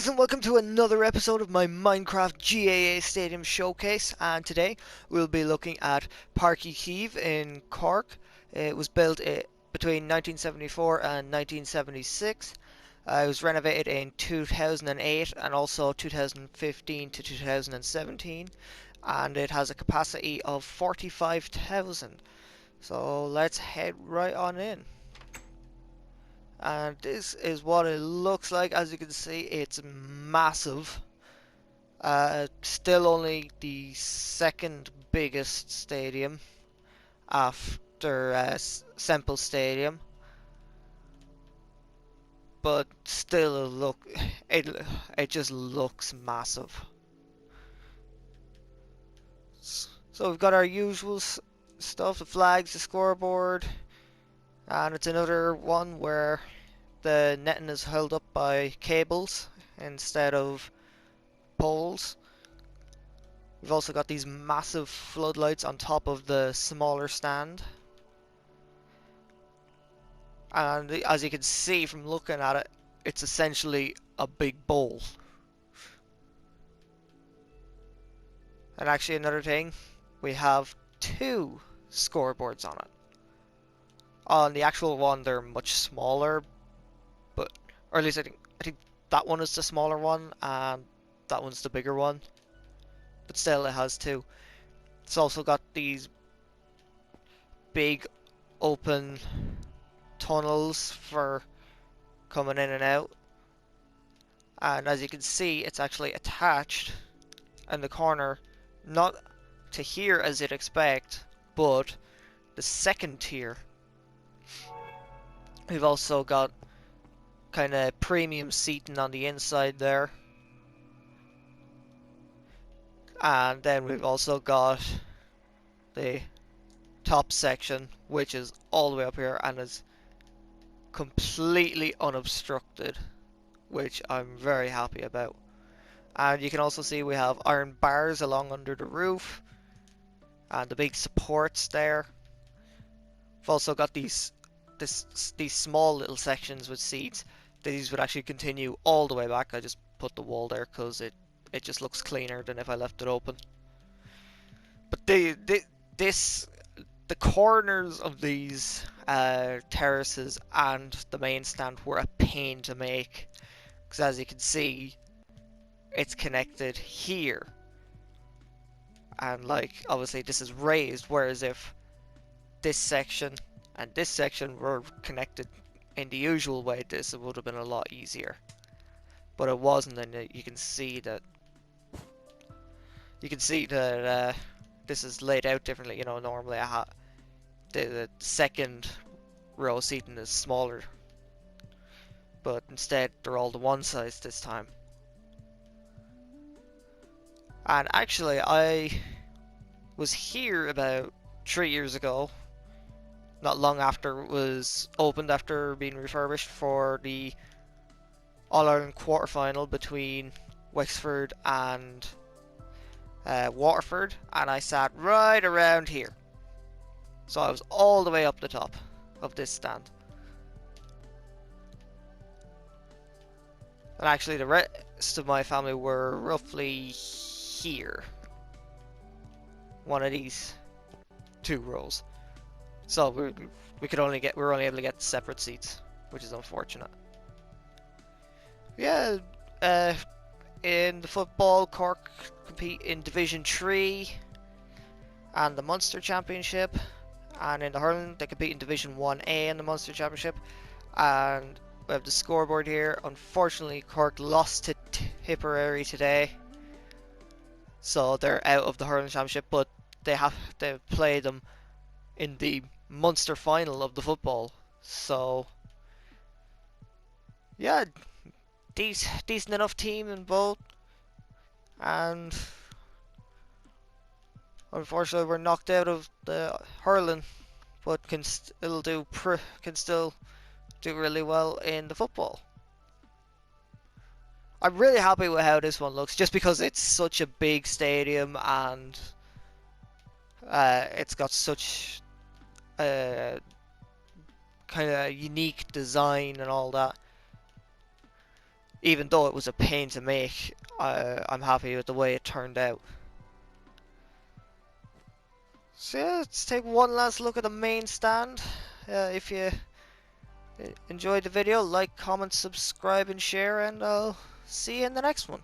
guys, and welcome to another episode of my Minecraft GAA Stadium Showcase. And today we'll be looking at Páirc Uí Chaoimh in Cork. It was built between 1974 and 1976. It was renovated in 2008 and also 2015 to 2017, and it has a capacity of 45,000. So let's head right on in. And this is what it looks like. As you can see, it's massive. Still only the second biggest stadium after Semple Stadium, but still it just looks massive. So we've got our usual stuff: the flags, the scoreboard, and it's another one where the netting is held up by cables instead of poles. We've also got these massive floodlights on top of the smaller stand. And as you can see from looking at it, it's essentially a big bowl. And actually another thing, we have two scoreboards on it. On the actual one, they're much smaller, or at least I think that one is the smaller one and that one's the bigger one. But still, it has two. It's also got these big open tunnels for coming in and out. And as you can see, it's actually attached in the corner, not to here as you'd expect, but the second tier. We've also got kind of premium seating on the inside there. And then we've also got the top section, which is all the way up here and is completely unobstructed, which I'm very happy about. And you can also see we have iron bars along under the roof and the big supports there. We've also got these small little sections with seats. These would actually continue all the way back. I just put the wall there because it just looks cleaner than if I left it open. But the corners of these terraces and the main stand were a pain to make, because as you can see, it's connected here, and like obviously this is raised, whereas if this section and this section were connected in the usual way, this would have been a lot easier. But it wasn't, and you can see that this is laid out differently. You know, normally I have the second row seating is smaller, but instead they're all the one size this time. And actually, I was here about 3 years ago, not long after it was opened, after being refurbished, for the All-Ireland quarter-final between Wexford and Waterford, and I sat right around here. So I was all the way up the top of this stand. And actually the rest of my family were roughly here. One of these two rows. So we were only able to get separate seats, which is unfortunate. Yeah, in the football, Cork compete in Division 3 and the Munster Championship. And in the hurling, they compete in Division 1A in the Munster Championship. And we have the scoreboard here. Unfortunately, Cork lost to Tipperary today, so they're out of the hurling championship. But they have to play them in the Munster final of the football. So yeah, decent enough team in both. And unfortunately, we're knocked out of the hurling, but can still do really well in the football. I'm really happy with how this one looks, just because it's such a big stadium and it's got such a kind of unique design and all that. Even though it was a pain to make, I'm happy with the way it turned out. So yeah, let's take one last look at the main stand. If you enjoyed the video, like, comment, subscribe and share, and I'll see you in the next one.